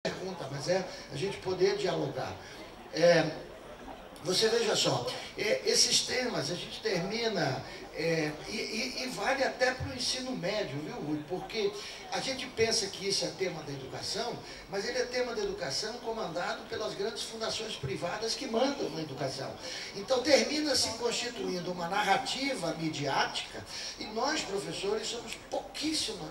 pergunta, mas é a gente poder dialogar. Você veja só, esses temas a gente termina, e vale até para o ensino médio, viu, Rui? Porque a gente pensa que isso é tema da educação, mas ele é tema da educação comandado pelas grandes fundações privadas que mandam na educação. Então termina se constituindo uma narrativa midiática e nós, professores, somos pouquíssimas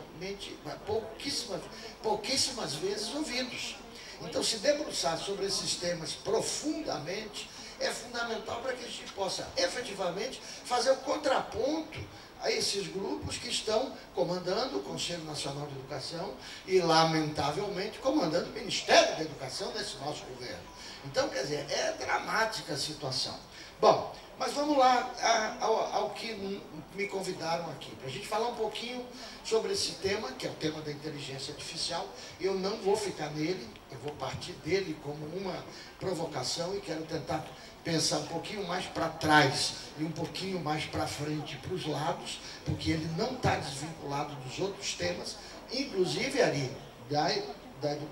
vezes ouvidos. Então, se debruçar sobre esses temas profundamente é fundamental para que a gente possa efetivamente fazer o contraponto a esses grupos que estão comandando o Conselho Nacional de Educação e, lamentavelmente, comandando o Ministério da Educação desse nosso governo. Então, quer dizer, é dramática a situação. Bom, mas vamos lá ao que me convidaram aqui, para a gente falar um pouquinho sobre esse tema, que é o tema da inteligência artificial. Eu não vou ficar nele, eu vou partir dele como uma provocação e quero tentar pensar um pouquinho mais para trás e um pouquinho mais para frente, para os lados, porque ele não está desvinculado dos outros temas, inclusive ali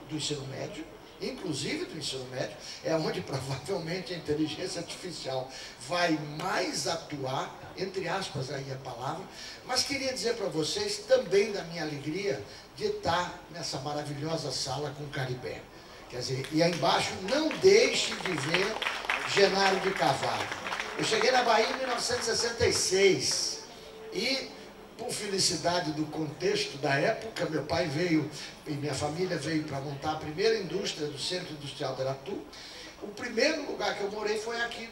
do ensino médio. Inclusive do ensino médio, é onde provavelmente a inteligência artificial vai mais atuar, entre aspas aí a palavra, mas queria dizer para vocês também da minha alegria de estar nessa maravilhosa sala com Caribé. Quer dizer, e aí embaixo não deixe de ver Genaro de Carvalho. Eu cheguei na Bahia em 1966 e, por felicidade do contexto da época, meu pai veio e minha família veio para montar a primeira indústria do Centro Industrial de Aratu. O primeiro lugar que eu morei foi aqui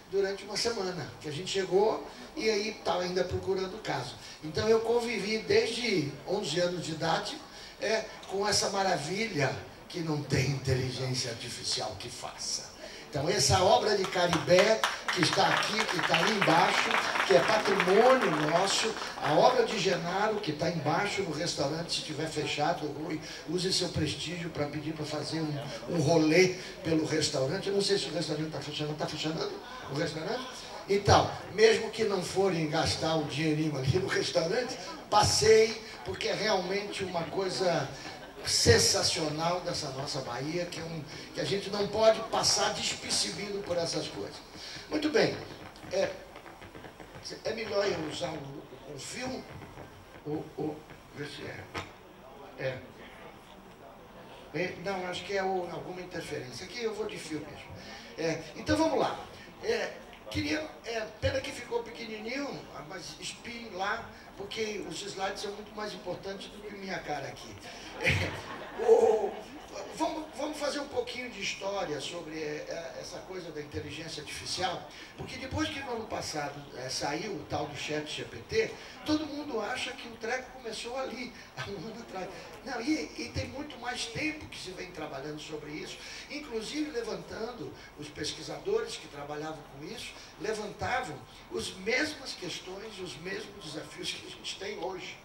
durante uma semana, que a gente chegou e aí estava ainda procurando casa. Então eu convivi desde 11 anos de idade com essa maravilha que não tem inteligência artificial que faça. Então, essa obra de Caribé, que está aqui, que está ali embaixo, que é patrimônio nosso, a obra de Genaro, que está embaixo no restaurante, se estiver fechado, Rui, use seu prestígio para pedir para fazer um rolê pelo restaurante. Eu não sei se o restaurante está funcionando. Está funcionando o restaurante? Então, mesmo que não forem gastar o dinheirinho ali no restaurante, passei, porque é realmente uma coisa sensacional dessa nossa Bahia, que a gente não pode passar despercebido por essas coisas. Muito bem, é melhor eu usar o fio ou ver se não, acho que é alguma interferência. Aqui eu vou de fio mesmo. Então vamos lá. Pena que ficou pequenininho, mas espiem lá, porque os slides são muito mais importantes do que minha cara aqui. Vamos fazer um pouquinho de história sobre essa coisa da inteligência artificial, porque depois que no ano passado saiu o tal do ChatGPT, todo mundo acha que o treco começou ali, há um ano atrás. Não, e tem muito mais tempo que se vem trabalhando sobre isso, inclusive levantando, os pesquisadores que trabalhavam com isso, levantavam as mesmas questões, os mesmos desafios que a gente tem hoje.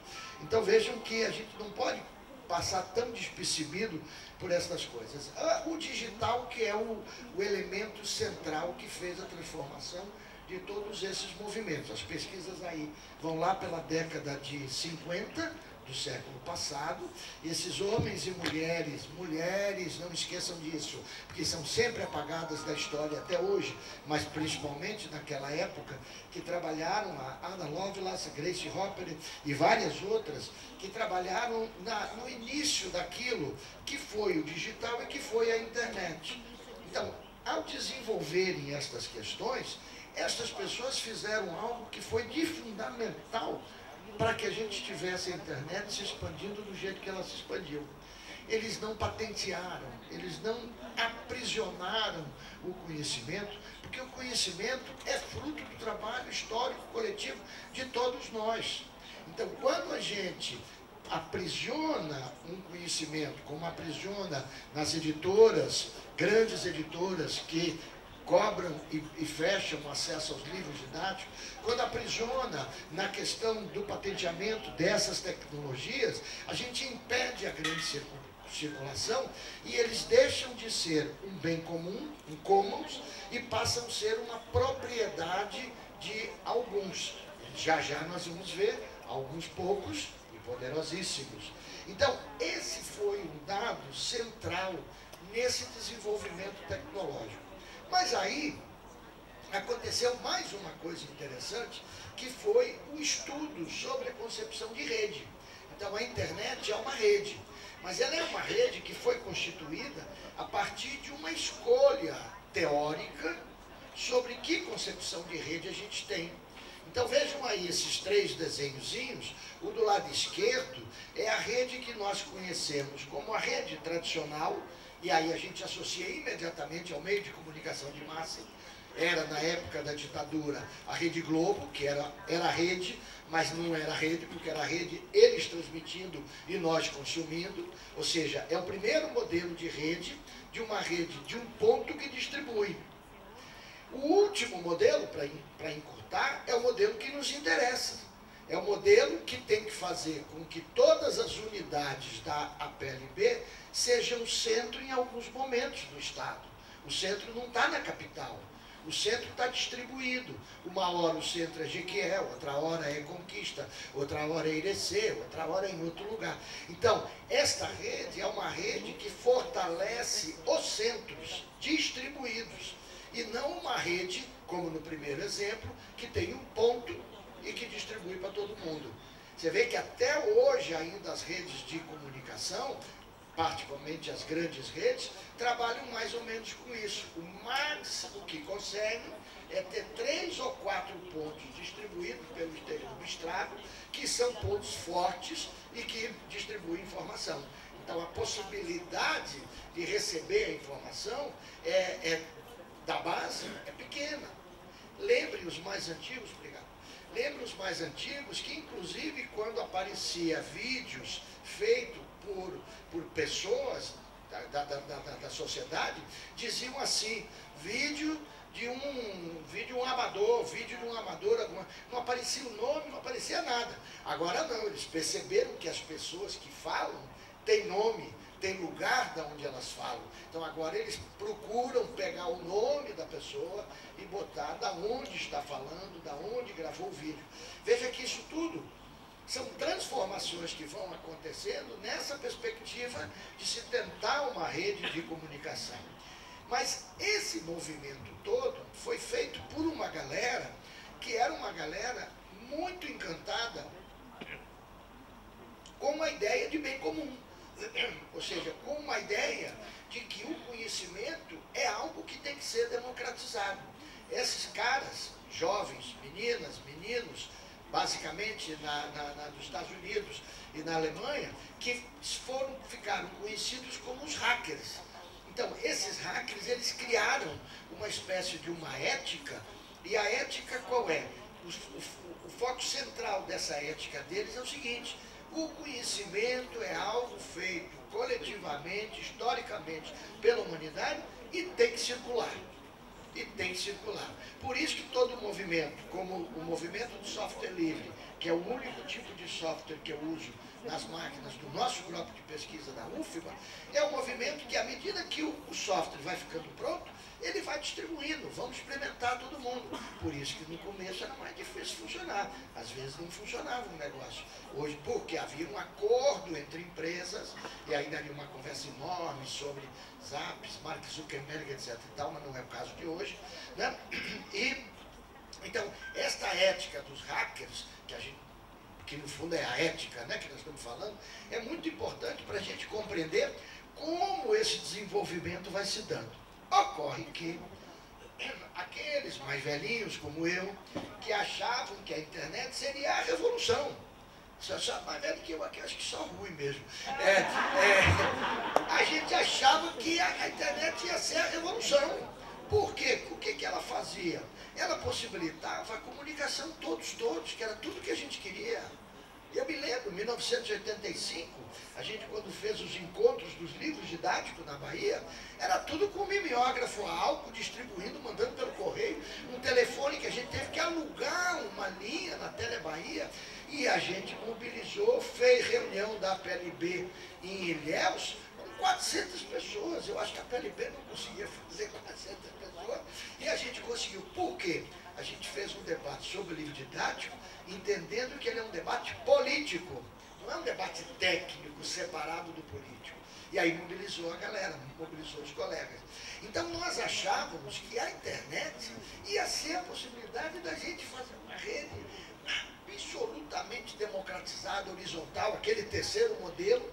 Então vejam que a gente não pode passar tão despercebido por essas coisas. O digital, que é o elemento central que fez a transformação de todos esses movimentos. As pesquisas aí vão lá pela década de 50 do século passado, e esses homens e mulheres, não esqueçam disso, porque são sempre apagadas da história até hoje, mas principalmente naquela época, que trabalharam, a Ada Lovelace, Grace Hopper e várias outras, que trabalharam no início daquilo que foi o digital e que foi a internet. Então, ao desenvolverem estas questões, estas pessoas fizeram algo que foi de fundamental para que a gente tivesse a internet se expandindo do jeito que ela se expandiu. Eles não patentearam, eles não aprisionaram o conhecimento, porque o conhecimento é fruto do trabalho histórico coletivo de todos nós. Então, quando a gente aprisiona um conhecimento, como aprisiona nas editoras, grandes editoras que cobram e fecham o acesso aos livros didáticos, quando aprisiona na questão do patenteamento dessas tecnologias, a gente impede a grande circulação e eles deixam de ser um bem comum, um commons, e passam a ser uma propriedade de alguns. Já nós vamos ver alguns poucos, e poderosíssimos. Então, esse foi um dado central nesse desenvolvimento tecnológico. Mas aí aconteceu mais uma coisa interessante, que foi o estudo sobre a concepção de rede. Então, a internet é uma rede, mas ela é uma rede que foi constituída a partir de uma escolha teórica sobre que concepção de rede a gente tem. Então vejam aí esses três desenhozinhos. O do lado esquerdo é a rede que nós conhecemos como a rede tradicional, e aí a gente associa imediatamente ao meio de comunicação de massa. Era, na época da ditadura, a Rede Globo, que era rede, mas não era rede, porque era rede eles transmitindo e nós consumindo. Ou seja, é o primeiro modelo de uma rede de um ponto que distribui. O último modelo, para encurtar, é o modelo que nos interessa. É o modelo que tem que fazer com que todas as unidades da APLB sejam o centro em alguns momentos do Estado. O centro não está na capital. O centro está distribuído. Uma hora o centro é Jequié, outra hora é Conquista, outra hora é Irecê, outra hora é em outro lugar. Então, esta rede é uma rede que fortalece os centros distribuídos. E não uma rede, como no primeiro exemplo, que tem um ponto e que distribui para todo mundo. Você vê que até hoje ainda as redes de comunicação, particularmente as grandes redes, trabalham mais ou menos com isso. O máximo que conseguem é ter 3 ou 4 pontos distribuídos pelo exterior do estrado, que são pontos fortes e que distribuem informação. Então, a possibilidade de receber a informação da base é pequena. Lembre os mais antigos, obrigado. Lembre os mais antigos que, inclusive, quando aparecia vídeos feitos por pessoas da sociedade, diziam assim, vídeo de um amador, não aparecia o nome, não aparecia nada. Agora não, eles perceberam que as pessoas que falam têm nome, tem lugar de onde elas falam. Então agora eles procuram pegar o nome da pessoa e botar da onde está falando, da onde gravou o vídeo. Veja que isso tudo são transformações que vão acontecendo nessa perspectiva de se tentar uma rede de comunicação. Mas esse movimento todo foi feito por uma galera que era uma galera muito encantada com uma ideia de bem comum. Ou seja, com uma ideia de que o conhecimento é algo que tem que ser democratizado. Esses caras, jovens, meninas, meninos, basicamente nos Estados Unidos e na Alemanha, que ficaram conhecidos como os hackers. Então, esses hackers, eles criaram uma espécie de uma ética, e a ética qual é? O foco central dessa ética deles é o seguinte: o conhecimento é algo feito coletivamente, historicamente, pela humanidade e tem que circular. Por isso que todo movimento, como o movimento do software livre, que é o único tipo de software que eu uso nas máquinas do nosso grupo de pesquisa da UFBA, é um movimento que, à medida que o software vai ficando pronto, ele vai distribuindo, vamos experimentar todo mundo. Por isso que no começo era mais difícil funcionar. Às vezes não funcionava um negócio. Hoje, porque havia um acordo entre empresas, e ainda havia uma conversa enorme sobre Zaps, Mark Zuckerberg, etc. e tal, mas não é o caso de hoje, né? Então, esta ética dos hackers, que no fundo é a ética, né, que nós estamos falando, é muito importante para a gente compreender como esse desenvolvimento vai se dando. Ocorre que aqueles mais velhinhos como eu, que achavam que a internet seria a revolução, você achava mais velho que eu aqui, acho que só ruim mesmo. A gente achava que a internet ia ser a revolução. Por quê? O que ela fazia? Ela possibilitava a comunicação todos, que era tudo que a gente queria. Eu me lembro, em 1985, a gente quando fez os encontros dos livros didáticos na Bahia, era tudo com mimeógrafo a álcool, distribuindo, mandando pelo correio, um telefone que a gente teve que alugar uma linha na Telebahia, e a gente mobilizou, fez reunião da PLB em Ilhéus, com 400 pessoas. Eu acho que a PLB não conseguia fazer 400 pessoas, e a gente conseguiu. Por quê? A gente fez um debate sobre o livro didático, entendendo que ele é um debate político, não é um debate técnico separado do político. E aí mobilizou a galera, mobilizou os colegas. Então nós achávamos que a internet ia ser a possibilidade da gente fazer uma rede absolutamente democratizada, horizontal, aquele terceiro modelo,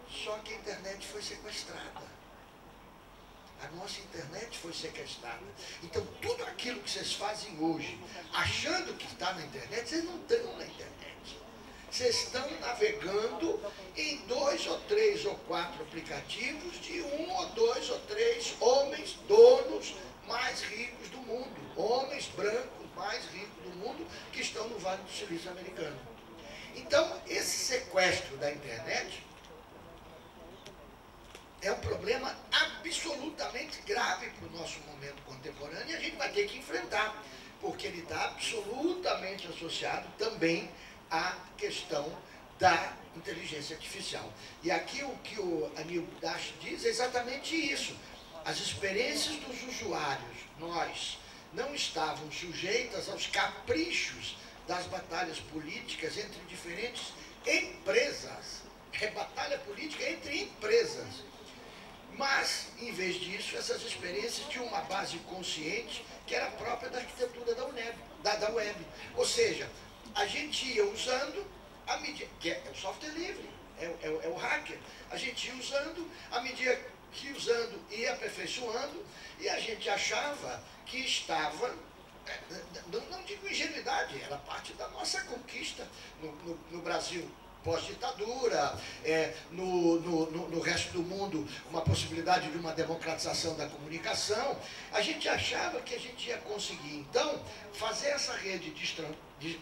só que a internet foi sequestrada. A nossa internet foi sequestrada. Então, tudo aquilo que vocês fazem hoje, achando que está na internet, vocês não estão na internet. Vocês estão navegando em 2 ou 3 ou 4 aplicativos de 1 ou 2 ou 3 homens donos mais ricos do mundo. Homens brancos mais ricos do mundo que estão no Vale do Silício americano. Então, esse sequestro da internet é um problema absolutamente grave para o nosso momento contemporâneo e a gente vai ter que enfrentar, porque ele está absolutamente associado também à questão da inteligência artificial. E aqui o que o Anil Dash diz é exatamente isso. As experiências dos usuários, nós, não estavam sujeitas aos caprichos das batalhas políticas entre diferentes empresas. É batalha política entre empresas. Mas, em vez disso, essas experiências tinham uma base consciente que era própria da arquitetura da web. Ou seja, a gente ia usando, a medida, que é o software livre, é o hacker, a gente ia usando, à medida que usando ia aperfeiçoando, e a gente achava que estava, não digo ingenuidade, era parte da nossa conquista no Brasil. Pós-ditadura, no resto do mundo, uma possibilidade de uma democratização da comunicação, a gente achava que a gente ia conseguir, então, fazer essa rede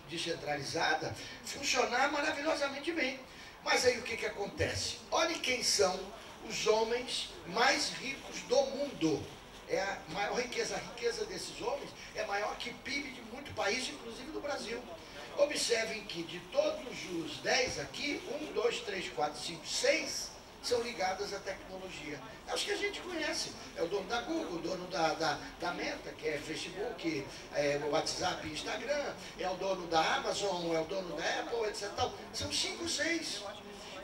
descentralizada funcionar maravilhosamente bem. Mas aí o que acontece? Olhem quem são os homens mais ricos do mundo. É a maior riqueza. A riqueza desses homens é maior que PIB de muito país, inclusive do Brasil. Observem que de todos os 10 aqui, 1, 2, 3, 4, 5, 6 são ligadas à tecnologia. É os que a gente conhece. É o dono da Google, o dono da Meta, que é Facebook, o WhatsApp e Instagram, é o dono da Amazon, é o dono da Apple, etc. São 5, 6.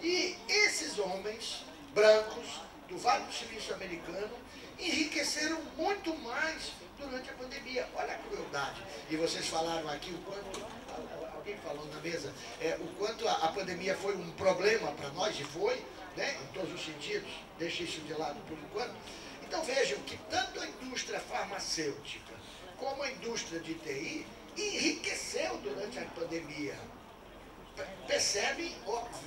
E esses homens brancos do Vale do Silício americano enriqueceram muito mais durante a pandemia. Olha a crueldade. E vocês falaram aqui o quanto, alguém falou na mesa, o quanto a pandemia foi um problema para nós, e foi, né, em todos os sentidos, deixe isso de lado por enquanto. Então vejam que tanto a indústria farmacêutica como a indústria de TI enriqueceu durante a pandemia. Percebem,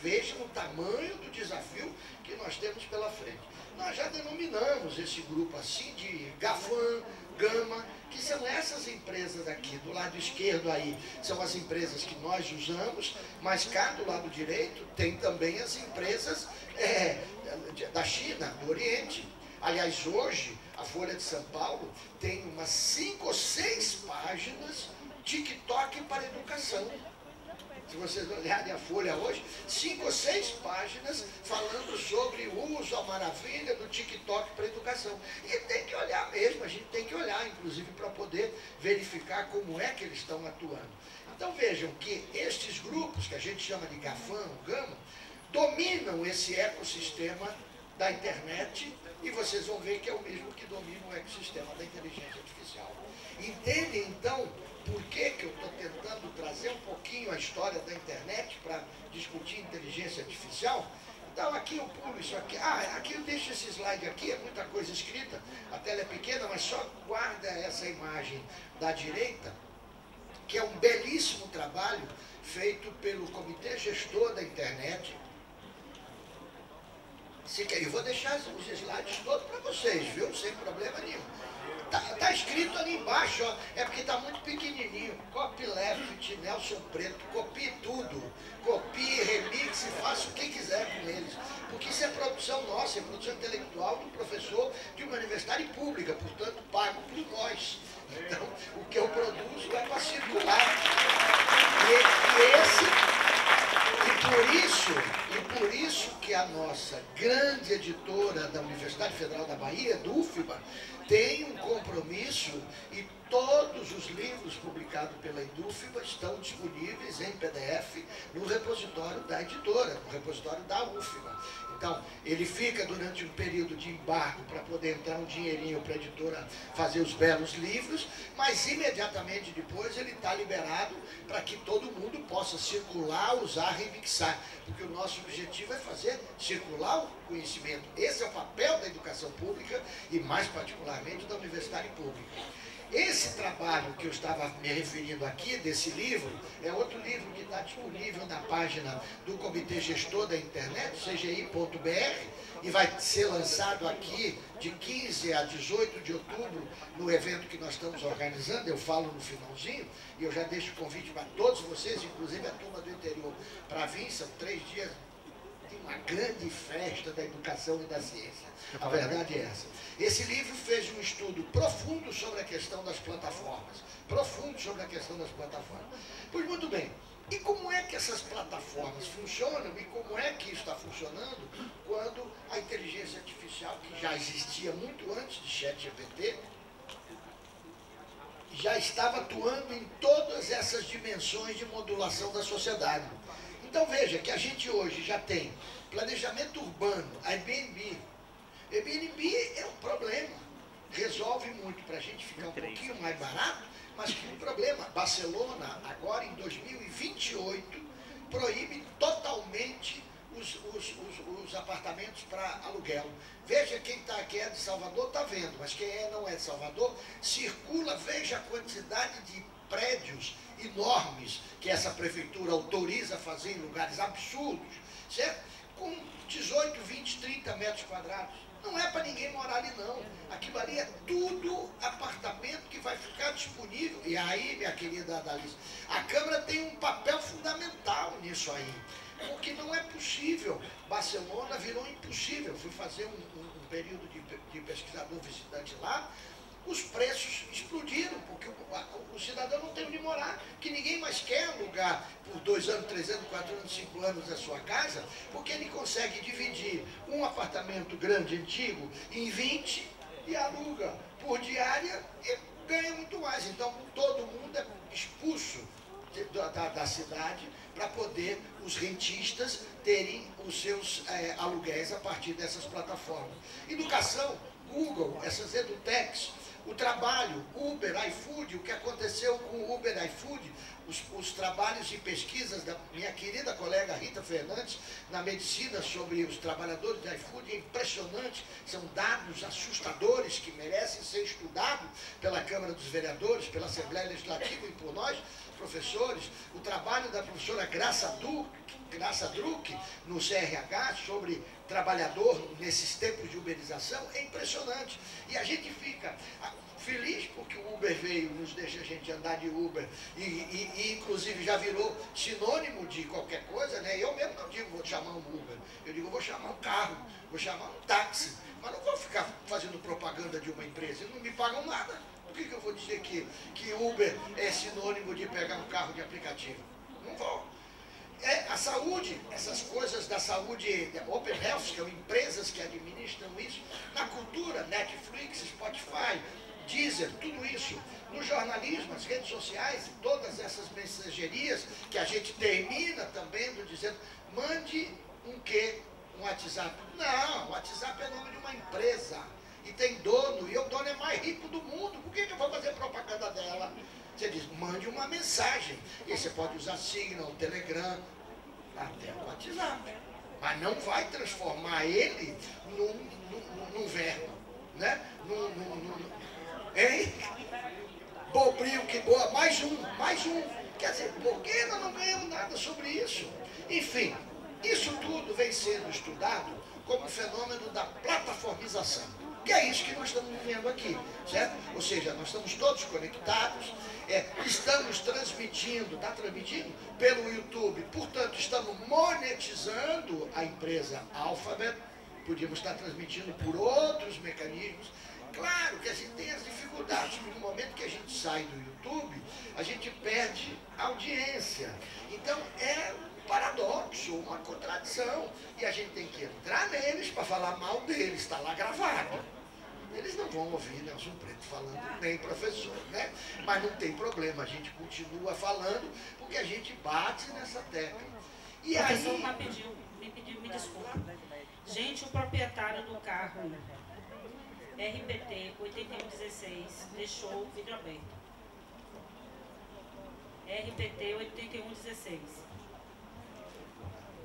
vejam o tamanho do desafio que nós temos pela frente. Nós já denominamos esse grupo assim de GAFAM, Gama, que são essas empresas aqui, do lado esquerdo aí, são as empresas que nós usamos, mas cá do lado direito tem também as empresas da China, do Oriente. Aliás, hoje, a Folha de São Paulo tem umas 5 ou 6 páginas TikTok para educação. Se vocês olharem a Folha hoje, 5 ou 6 páginas falando sobre o uso, a maravilha do TikTok para educação. E tem que olhar mesmo, a gente tem que olhar, inclusive, para poder verificar como é que eles estão atuando. Então vejam que estes grupos, que a gente chama de GAFAM, Gama, dominam esse ecossistema da internet, e vocês vão ver que é o mesmo que domina o ecossistema da inteligência artificial. Entendem, então, por que eu estou tentando trazer um pouquinho a história da internet para discutir inteligência artificial? Então aqui eu pulo isso aqui. Aqui eu deixo esse slide aqui, é muita coisa escrita, a tela é pequena, mas só guarda essa imagem da direita, que é um belíssimo trabalho feito pelo Comitê Gestor da Internet. Eu vou deixar os slides todos para vocês, viu? Sem problema nenhum. Tá escrito ali embaixo, ó, é porque tá muito pequenininho. Copyleft, Nelson Preto, copie tudo. Copie, remixe, faça o que quiser com eles. Porque isso é produção nossa, é produção intelectual do professor de uma universidade pública, portanto, pago por nós. Então, o que eu produzo é para circular. E por isso que a nossa grande editora da Universidade Federal da Bahia, do UFBA, tem um compromisso e todos os livros publicados pela Indúfibra estão disponíveis em PDF no repositório da editora, no repositório da UFBA. Então, ele fica durante um período de embargo para poder entrar um dinheirinho para a editora fazer os belos livros, mas imediatamente depois ele está liberado para que todo mundo possa circular, usar, remixar. Porque o nosso objetivo é fazer circular o conhecimento. Esse é o papel da educação pública e, mais particularmente, da universidade pública. Esse trabalho que eu estava me referindo aqui, desse livro, é outro livro que está disponível na página do Comitê Gestor da Internet, cgi.br, e vai ser lançado aqui de 15 a 18 de outubro, no evento que nós estamos organizando, eu falo no finalzinho, e eu já deixo o convite para todos vocês, inclusive a turma do interior, para vir, são 3 dias de uma grande festa da educação e da ciência. A verdade é essa. Esse livro fez um estudo profundo sobre a questão das plataformas. Profundo sobre a questão das plataformas. Pois muito bem, e como é que essas plataformas funcionam e como é que isso está funcionando quando a inteligência artificial, que já existia muito antes de ChatGPT, já estava atuando em todas essas dimensões de modulação da sociedade. Então veja que a gente hoje já tem planejamento urbano, Airbnb. Airbnb é um problema, resolve muito para a gente ficar um pouquinho mais barato, mas que um problema. Barcelona, agora em 2028, proíbe totalmente os apartamentos para aluguel. Veja, quem está aqui é de Salvador está vendo, mas quem não é de Salvador, circula, veja a quantidade de prédios enormes que essa prefeitura autoriza a fazer em lugares absurdos, certo? Com 18, 20, 30 metros quadrados. Não é para ninguém morar ali, não. Aquilo ali é tudo apartamento que vai ficar disponível. E aí, minha querida Adalice, a Câmara tem um papel fundamental nisso aí. Porque não é possível. Barcelona virou impossível. Eu fui fazer um período de pesquisador visitante lá. Os preços explodiram, porque o cidadão não tem onde morar, que ninguém mais quer alugar por 2 anos, 3 anos, 4 anos, 5 anos a sua casa, porque ele consegue dividir um apartamento grande, antigo, em 20 e aluga por diária e ganha muito mais. Então, todo mundo é expulso da cidade para poder os rentistas terem os seus aluguéis a partir dessas plataformas. Educação, Google, essas edutechs, o trabalho, Uber, iFood, o que aconteceu com o Uber, iFood, os trabalhos e pesquisas da minha querida colega Rita Fernandes na medicina sobre os trabalhadores da iFood é impressionante, são dados assustadores que merecem ser estudados pela Câmara dos Vereadores, pela Assembleia Legislativa e por nós, professores. O trabalho da professora Graça Druck no CRH sobre trabalhador nesses tempos de uberização é impressionante. E a gente fica feliz porque o Uber veio, nos deixa a gente andar de Uber e inclusive já virou sinônimo de qualquer coisa, né? Eu mesmo não digo vou chamar um Uber, eu digo vou chamar um carro, vou chamar um táxi, mas não vou ficar fazendo propaganda de uma empresa, eles não me pagam nada. Por que eu vou dizer que Uber é sinônimo de pegar um carro de aplicativo? Não vou. A saúde, essas coisas da saúde, Open Health, que são empresas que administram isso, na cultura, Netflix, Spotify, Deezer, tudo isso, no jornalismo, as redes sociais, todas essas mensagerias que a gente termina também dizendo, mande um quê? Um WhatsApp. Não, o WhatsApp é nome de uma empresa e tem dono, e o dono é mais rico do mundo, por que eu vou fazer propaganda dela? Você diz, mande uma mensagem. E aí você pode usar Signal, Telegram, até o WhatsApp. Mas não vai transformar ele num verbo, né? Hein? Bobrinho que boa, mais um. Quer dizer, por que nós não ganhamos nada sobre isso? Enfim, isso tudo vem sendo estudado como um fenômeno da plataformização. Que é isso que nós estamos vivendo aqui, certo? Ou seja, nós estamos todos conectados, estamos transmitindo, está transmitindo pelo YouTube, portanto, estamos monetizando a empresa Alphabet, podíamos estar transmitindo por outros mecanismos, Claro que a gente tem as dificuldades, porque no momento que a gente sai do YouTube, a gente perde audiência. Então é um paradoxo, uma contradição. E a gente tem que entrar neles para falar mal deles, está lá gravado. Eles não vão ouvir Nelson Preto falando, nem professor, né? Mas não tem problema, a gente continua falando, porque a gente bate nessa tecla. E o professor aí... me desculpa. Gente, o proprietário do carro RPT 8116 deixou o vidro aberto. RPT 8116.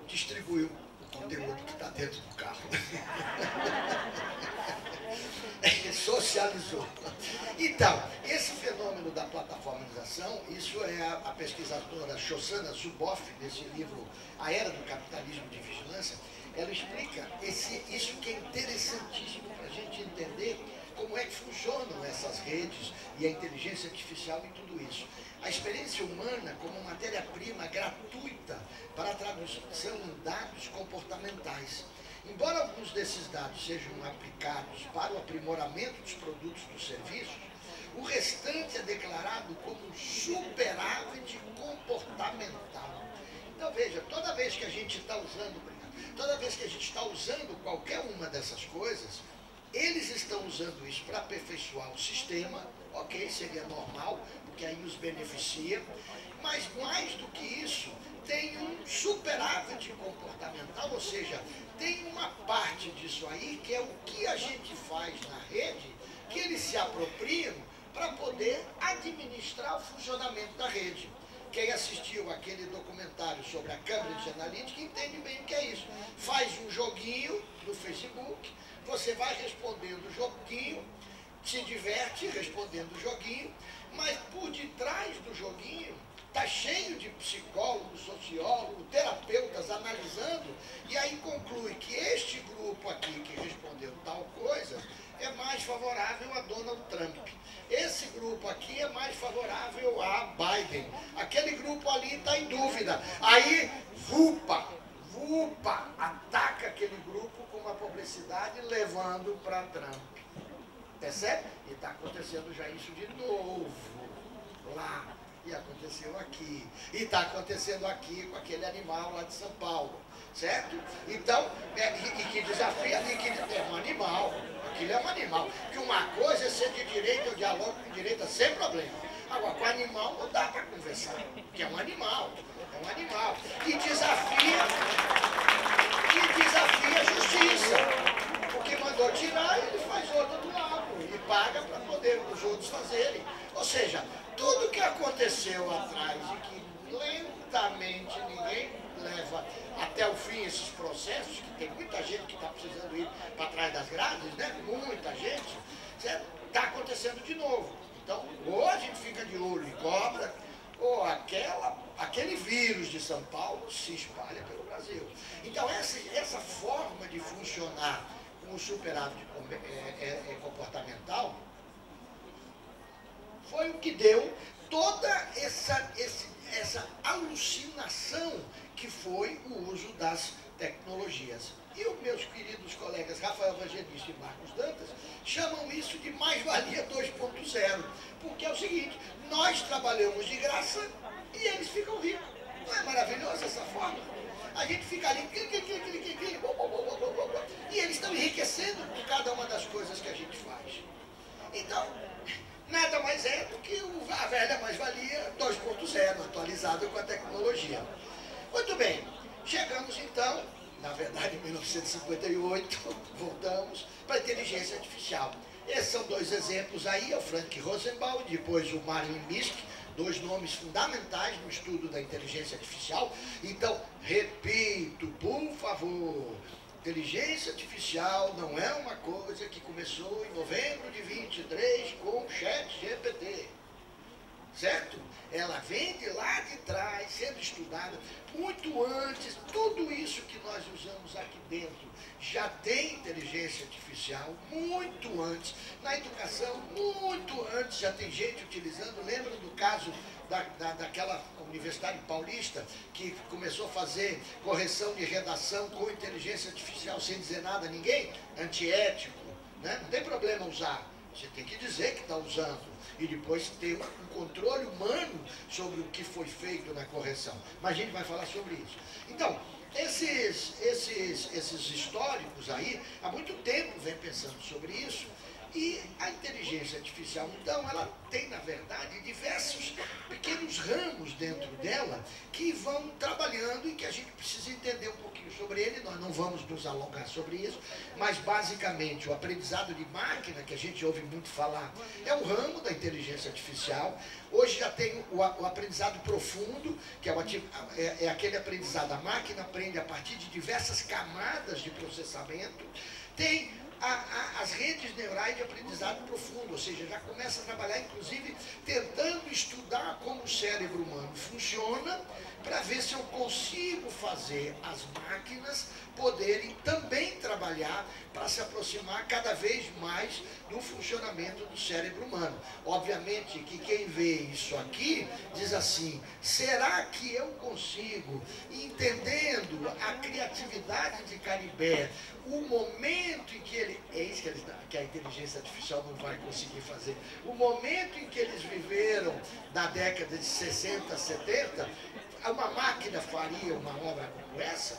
Distribuiu o conteúdo que está dentro do carro. Socializou. Então, esse fenômeno da plataformização, isso é a pesquisadora Shoshana Zuboff, nesse livro A Era do Capitalismo de Vigilância, ela explica isso que é interessantíssimo para a gente entender como é que funcionam essas redes e a inteligência artificial e tudo isso. A experiência humana como matéria-prima gratuita para a tradução em dados comportamentais. Embora alguns desses dados sejam aplicados para o aprimoramento dos produtos e dos serviços, o restante é declarado como um superávit comportamental. Então veja, toda vez que a gente está usando qualquer uma dessas coisas, eles estão usando isso para aperfeiçoar o sistema, ok, seria normal, porque aí os beneficia, mas mais do que isso, tem um superávit comportamental, ou seja, tem uma parte disso aí que é o que a gente faz na rede, que eles se apropriam para poder administrar o funcionamento da rede. Quem assistiu aquele documentário sobre a Cambridge Analytica entende bem o que é isso. Faz um joguinho no Facebook, você vai respondendo o joguinho, se diverte respondendo o joguinho, mas por detrás do joguinho está cheio de psicólogos, sociólogos, terapeutas analisando, e aí conclui que este grupo aqui que respondeu tal coisa é mais favorável a Donald Trump. Esse grupo aqui é mais favorável a Biden. Aquele grupo ali está em dúvida. Aí, VUPA, ataca aquele grupo com uma publicidade levando para Trump. Percebe? E está acontecendo já isso de novo lá. E aconteceu aqui. E está acontecendo aqui com aquele animal lá de São Paulo. Certo? Então, que desafia, é um animal. Aquilo é um animal. Que uma coisa é ser de direita, eu dialogo com direita sem problema. Agora, com animal não dá para conversar. Porque é um animal. É um animal. E desafia a justiça. Porque mandou tirar e ele faz outra do lado. E paga para poder os outros fazerem. Ou seja, tudo que aconteceu atrás e que lentamente ninguém leva até o fim esses processos, que tem muita gente que está precisando ir para trás das grades, né? Muita gente, está acontecendo de novo. Então, ou a gente fica de olho e cobra, ou aquele vírus de São Paulo se espalha pelo Brasil. Então, essa forma de funcionar com o superávit comportamental foi o que deu toda essa alucinação que foi o uso das tecnologias. E os meus queridos colegas Rafael Evangelista e Marcos Dantas chamam isso de mais-valia 2.0, porque é o seguinte, nós trabalhamos de graça e eles ficam ricos. Não é maravilhosa essa forma? A gente fica ali, e eles estão enriquecendo por cada uma das coisas que a gente faz. Então, nada mais é do que a velha mais-valia 2.0, atualizada com a tecnologia. Muito bem, chegamos então, na verdade em 1958, voltamos para a inteligência artificial. Esses são dois exemplos aí, o Frank Rosenbaum e depois o Marvin Minsky, dois nomes fundamentais no estudo da inteligência artificial. Então, repito, por favor, inteligência artificial não é uma coisa que começou em novembro de 23 com o ChatGPT, certo? Ela vem de lá de trás, sendo estudada muito antes. Tudo isso que nós usamos aqui dentro já tem inteligência artificial muito antes. Na educação, muito antes, já tem gente utilizando. Lembra do caso daquela Universidade Paulista que começou a fazer correção de redação com inteligência artificial sem dizer nada a ninguém? Antiético, né? Não tem problema usar. Você tem que dizer que está usando e depois ter um controle humano sobre o que foi feito na correção. Mas a gente vai falar sobre isso. Então, esses históricos aí, há muito tempo vem pensando sobre isso. E a inteligência artificial, então, ela tem, na verdade, diversos pequenos ramos dentro dela que vão trabalhando e que a gente precisa entender um pouquinho sobre ele. Nós não vamos nos alongar sobre isso, mas, basicamente, o aprendizado de máquina, que a gente ouve muito falar, é um ramo da inteligência artificial. Hoje já tem o aprendizado profundo, que é aquele aprendizado, a máquina aprende a partir de diversas camadas de processamento. Tem as redes neurais de aprendizado profundo, ou seja, já começa a trabalhar, inclusive, tentando estudar como o cérebro humano funciona, para ver se eu consigo fazer as máquinas poderem também trabalhar para se aproximar cada vez mais do funcionamento do cérebro humano. Obviamente que quem vê isso aqui diz assim, será que eu consigo, entendendo a criatividade de Caribé, o momento em que ele... É isso que a inteligência artificial não vai conseguir fazer. O momento em que eles viveram da década de 60, 70, uma máquina faria uma obra como essa?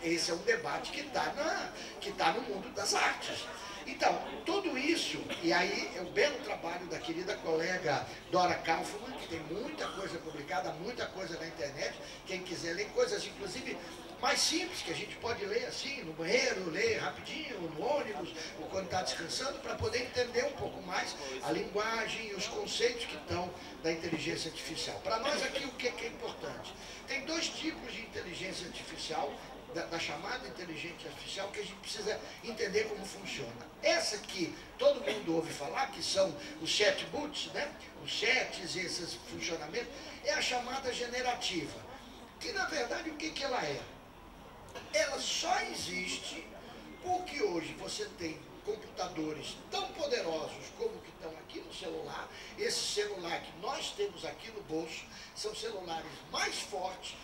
Esse é um debate que está no mundo das artes. Então, tudo isso, e aí é o belo trabalho da querida colega Dora Kaufmann, que tem muita coisa publicada, muita coisa na internet, quem quiser ler coisas, inclusive, mais simples, que a gente pode ler assim, no banheiro, ler rapidinho, no ônibus, ou quando está descansando, para poder entender um pouco mais a linguagem e os conceitos que estão da inteligência artificial. Para nós aqui, o que é importante? Tem dois tipos de inteligência artificial, da chamada inteligência artificial, que a gente precisa entender como funciona. Essa que todo mundo ouve falar, que são os chatbots, né? Os chats e esses funcionamentos, é a chamada generativa. Que, na verdade, o que ela é? Ela só existe porque hoje você tem computadores tão poderosos como que estão aqui no celular. Esse celular que nós temos aqui no bolso são celulares mais fortes,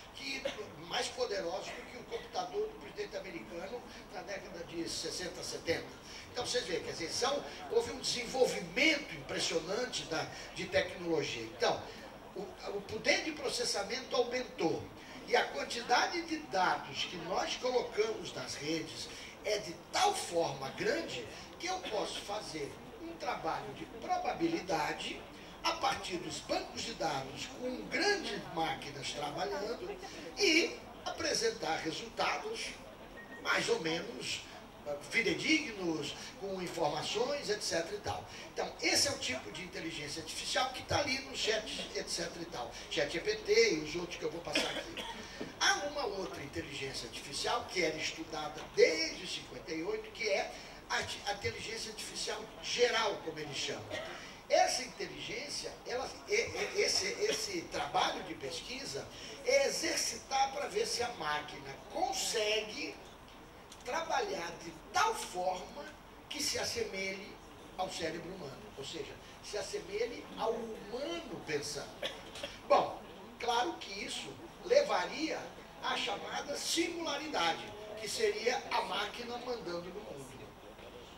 mais poderosos do que o computador do presidente americano na década de 60, 70. Então vocês veem, quer dizer, houve um desenvolvimento impressionante de tecnologia. Então, o poder de processamento aumentou. E a quantidade de dados que nós colocamos nas redes é de tal forma grande que eu posso fazer um trabalho de probabilidade a partir dos bancos de dados com grandes máquinas trabalhando e apresentar resultados mais ou menos fidedignos, com informações, etc. e tal. Então, esse é o tipo de inteligência artificial que está ali no chat, etc. e tal. ChatGPT e os outros que eu vou passar aqui. Há uma outra inteligência artificial que era estudada desde 58, que é a inteligência artificial geral, como eles chamam. Essa inteligência, esse trabalho de pesquisa é exercitar para ver se a máquina consegue trabalhar de tal forma que se assemelhe ao cérebro humano, ou seja, se assemelhe ao humano pensando. Bom, claro que isso levaria à chamada singularidade, que seria a máquina mandando no mundo.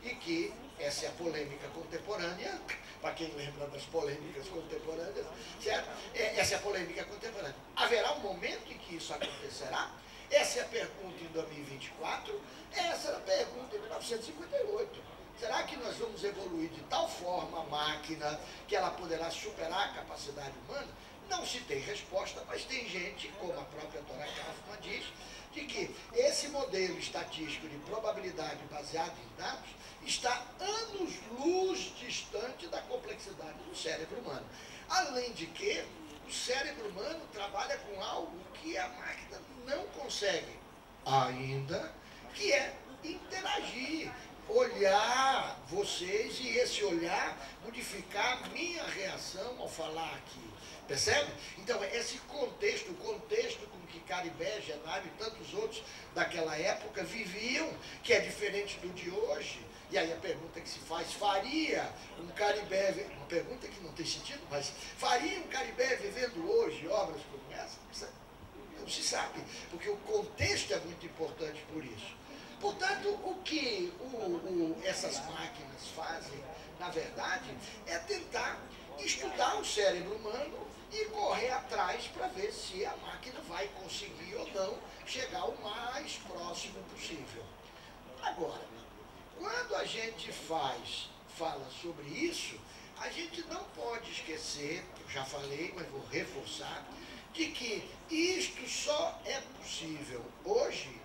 E que essa é a polêmica contemporânea, para quem lembra das polêmicas contemporâneas, certo? Essa é a polêmica contemporânea. Haverá um momento em que isso acontecerá? Essa é a pergunta em 2024, essa é a pergunta em 1958. Será que nós vamos evoluir de tal forma a máquina que ela poderá superar a capacidade humana? Não se tem resposta, mas tem gente, como a própria Dora Kaufmann diz, de que esse modelo estatístico de probabilidade baseado em dados está anos-luz distante da complexidade do cérebro humano. Além de que o cérebro humano trabalha com algo que a máquina não consegue ainda, que é interagir, olhar vocês e esse olhar modificar minha reação ao falar aqui. Percebe? Então, esse contexto, o contexto com que Caribé, Genário e tantos outros daquela época viviam, que é diferente do de hoje. E aí a pergunta que se faz, faria um Caribé, uma pergunta que não tem sentido, mas faria um Caribé vivendo hoje obras como essa? Não se sabe, porque o contexto é muito importante por isso. Portanto, o que essas máquinas fazem, na verdade, é tentar estudar o cérebro humano e correr atrás para ver se a máquina vai conseguir ou não chegar o mais próximo possível. Agora, quando a gente fala sobre isso, a gente não pode esquecer, eu já falei, mas vou reforçar, de que isto só é possível hoje